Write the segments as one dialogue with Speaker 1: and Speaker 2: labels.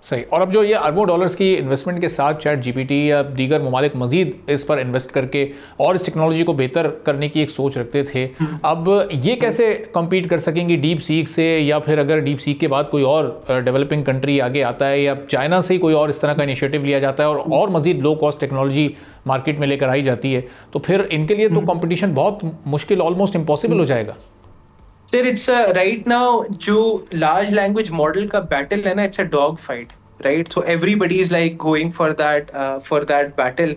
Speaker 1: सही। और अब जो ये अरबों डॉलर्स की इन्वेस्टमेंट के साथ चैट जीपीटी या दीगर ममालिक मजीद इस पर इन्वेस्ट करके और इस टेक्नोलॉजी को बेहतर करने की एक सोच रखते थे, अब ये कैसे कम्पीट कर सकेंगी डीप सीक से, या फिर अगर डीप सीक के बाद कोई और डेवलपिंग कंट्री आगे आता है या चाइना से ही कोई और इस तरह का इनिशिएटिव लिया जाता है और मजीद लो कॉस्ट टेक्नोलॉजी मार्केट में लेकर आई जाती है, तो फिर इनके लिए तो कंपटीशन बहुत मुश्किल, ऑलमोस्ट इम्पॉसिबल हो जाएगा।
Speaker 2: सर इट्स राइट नाउ जो लार्ज लैंग्वेज मॉडल का बैटल है ना, it's a dog fight, right? So everybody is like going for that battle.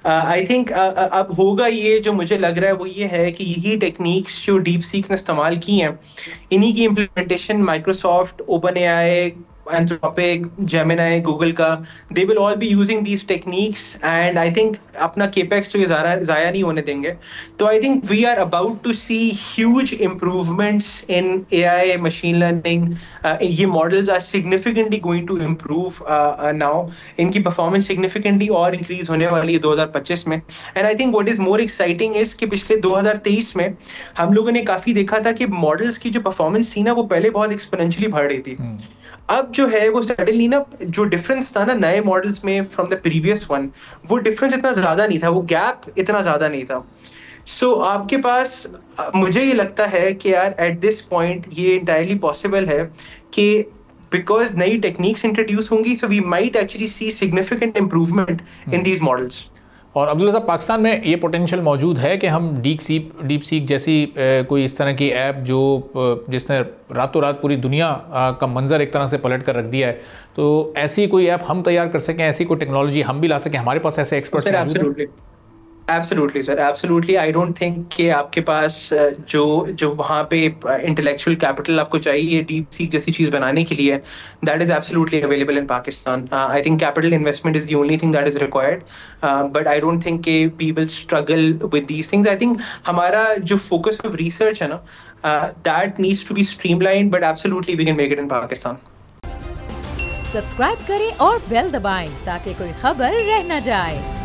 Speaker 2: I think अब होगा ये, जो मुझे लग रहा है वो ये है कि यही टेक्निक्स जो डीप सीक ने इस्तेमाल की हैं, इन्हीं की implementation Microsoft, open AI, Anthropic, Gemini, Google का, they will all be using these techniques and I think अपना capex तो ये ज़ाया नहीं होने देंगे। तो I think we are about to see huge improvements in AI, machine learning. ये models are significantly going to improve now. इनकी performance significantly और increase होने वाली है 2025 में। And I think what is more exciting is कि पिछले 2023 में हम लोगों ने काफ़ी देखा था कि models की जो performance थी ना, वो पहले बहुत exponentially बढ़ रही थी। अब जो है वो सडनली ना, जो डिफरेंस था ना नए मॉडल्स में फ्रॉम द प्रीवियस वन, वो डिफरेंस इतना ज्यादा नहीं था, वो गैप इतना ज्यादा नहीं था। सो आपके पास मुझे ये लगता है कि यार एट दिस पॉइंट ये इंटायरली पॉसिबल है कि बिकॉज नई टेक्निक्स इंट्रोड्यूस होंगी, so we might actually see significant improvement in these models.
Speaker 1: और अब्दुल्ला साहब, पाकिस्तान में ये पोटेंशियल मौजूद है कि हम डीप सीक जैसी कोई इस तरह की ऐप जो जिसने रातों रात पूरी दुनिया का मंजर एक तरह से पलट कर रख दिया है, तो ऐसी कोई ऐप हम तैयार कर सकें, ऐसी कोई टेक्नोलॉजी हम भी ला सकें? हमारे पास ऐसे एक्सपर्ट्स हैं?
Speaker 2: Absolutely sir, absolutely. I don't think कि आपके पास जो वहाँ पे इंटेलेक्चुअल कैपिटल आपको चाहिए डीप सीक जैसी चीज़ बनाने के लिए, that is absolutely available in Pakistan. I think capital investment is the only thing that is required, but I don't think कि we will struggle with these things. I think हमारा जो focus of research है ना, that needs to be streamline, but absolutely we can make it in Pakistan.
Speaker 3: Subscribe करें और bell दबाएं ताकि कोई खबर रह न जाए।